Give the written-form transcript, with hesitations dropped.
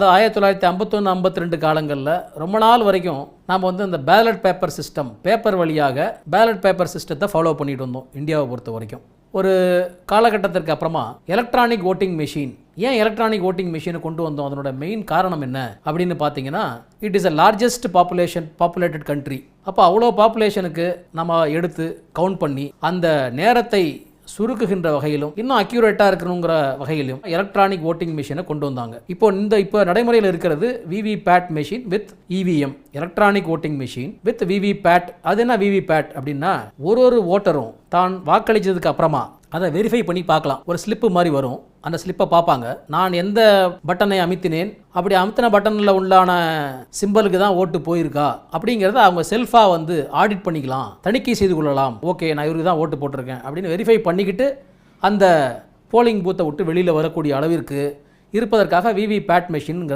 1951, 52 காலங்களில் ரொம்ப நாள் வரைக்கும் நாம் இந்த பேலட் பேப்பர் சிஸ்டம், பேப்பர் வழியாக பேலட் பேப்பர் சிஸ்டத்தை ஃபாலோ பண்ணிட்டு இருந்தோம் இந்தியாவை பொறுத்த வரைக்கும். ஒரு காலகட்டத்திற்கு அப்புறமா எலக்ட்ரானிக் ஓட்டிங் மெஷின், ஏன் எலக்ட்ரானிக் ஓட்டிங் மெஷினை கொண்டு வந்தோம், அதனோட மெயின் காரணம் என்ன அப்படின்னு பார்த்தீங்கன்னா, it is a largest populated country. அப்போ அவ்வளோ பாப்புலேஷனுக்கு நம்ம எடுத்து கவுண்ட் பண்ணி அந்த நேரத்தை சுருக்குகின்ற வகையிலும் இன்னும் அக்யூரேட்டாக இருக்கணுங்கிற வகையிலும் எலக்ட்ரானிக் ஓட்டிங் மிஷினை கொண்டு வந்தாங்க. இப்போ நடைமுறையில் இருக்கிறது VVPAT machine with EVM, electronic voting machine with VVPAT. அது என்ன விவிபேட் அப்படின்னா, ஒரு ஓட்டரும் தான் வாக்களித்ததுக்கு அப்புறமா அதை வெரிஃபை பண்ணி பார்க்கலாம். ஒரு ஸ்லிப்பு மாதிரி வரும், அந்த ஸ்லிப்பை பார்ப்பாங்க. நான் எந்த பட்டனை அமுத்தினேன், அப்படி அமுத்தின பட்டனில் உள்ளான சிம்பலுக்கு தான் ஓட்டு போயிருக்கா அப்படிங்கிறத அவங்க செல்ஃபாக ஆடிட் பண்ணிக்கலாம், தணிக்கை செய்து கொள்ளலாம். ஓகே, நான் இவருக்கு தான் ஓட்டு போட்டிருக்கேன் அப்படின்னு வெரிஃபை பண்ணிக்கிட்டு அந்த போலிங் பூத்தை விட்டு வெளியில் வரக்கூடிய அளவிற்கு இருப்பதற்காக விவிபேட் மெஷின்